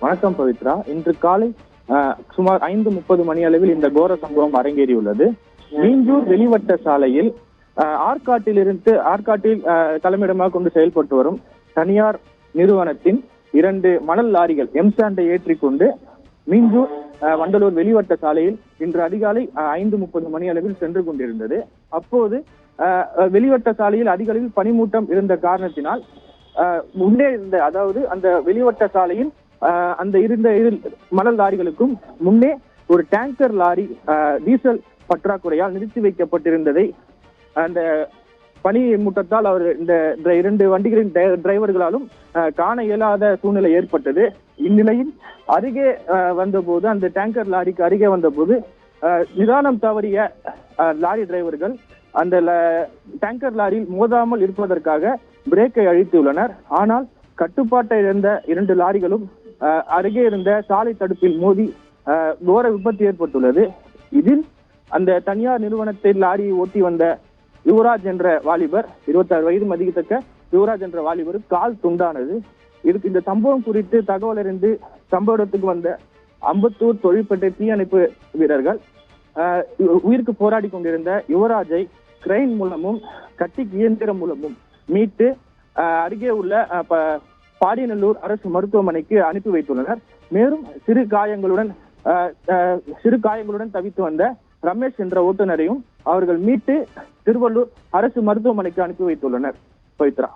வணக்கம் பவித்ரா. இன்று காலை சுமார் 5:30 மணி அளவில் இந்த கோர சம்பவம் அரங்கேறியுள்ளது. மீஞ்சூர் வெளிவட்ட சாலையில் ஆற்காட்டில் தலைமையிடமாக கொண்டு செயல்பட்டு வரும் தனியார் நிறுவனத்தின் 2 மணல் லாரிகள் எம்சாண்டை ஏற்றிக்கொண்டு மீஞ்சூர் வண்டலூர் வெளிவட்ட சாலையில் இன்று அதிகாலை 5:30 மணி அளவில் சென்று கொண்டிருந்தது. அப்போது வெளிவட்ட சாலையில் அதிக அளவில் பனிமூட்டம் இருந்த காரணத்தினால் முன்னே இருந்த, அதாவது அந்த வெளிவட்ட சாலையில் அந்த இருந்த மணல் லாரிகளுக்கும் முன்னே ஒரு டேங்கர் லாரி டீசல் பற்றாக்குறையால் நிறுத்தி வைக்கப்பட்டிருந்ததை அந்த பனி மூட்டத்தால் அவர் இந்த 2 வண்டிகளின் டிரைவர்களாலும் காண இயலாத சூழ்நிலை ஏற்பட்டது. இந்நிலையில் அருகே வந்தபோது, அந்த டேங்கர் லாரிக்கு அருகே வந்தபோது நிதானம் தவறிய லாரி டிரைவர்கள் அந்த டேங்கர் லாரியில் மோதாமல் இருப்பதற்காக பிரேக்கை அழித்துள்ளனர். ஆனால் கட்டுப்பாட்டை இழந்த 2 லாரிகளும் அருகே இருந்த சாலை தடுப்பில் மோதி கோர விபத்து ஏற்பட்டுள்ளது. இதில் அந்த தனியார் நிறுவனத்தில் லாரியை ஓட்டி வந்த யுவராஜ் என்ற வாலிபர், 26 வயது மதிக்கத்தக்க யுவராஜ் என்ற வாலிபர் கால் துண்டானது. இந்த சம்பவம் குறித்து தகவல் அறிந்து சம்பவ இடத்துக்கு வந்த அம்பத்தூர் தொழிற்பேட்டை தீயணைப்பு வீரர்கள் உயிருக்கு போராடி கொண்டிருந்த யுவராஜை கிரெயின் மூலமும் கட்டிக் இயந்திரம் மூலமும் மீட்டு அருகே உள்ள பாடியநல்லூர் அரசு மருத்துவமனைக்கு அனுப்பி வைத்துள்ளனர். மேலும் சிறு காயங்களுடன் தவித்து வந்த ரமேஷ் என்ற ஓட்டுநரையும் அவர்கள் மீட்டு திருவள்ளூர் அரசு மருத்துவமனைக்கு அனுப்பி வைத்துள்ளனர். பவித்ரா.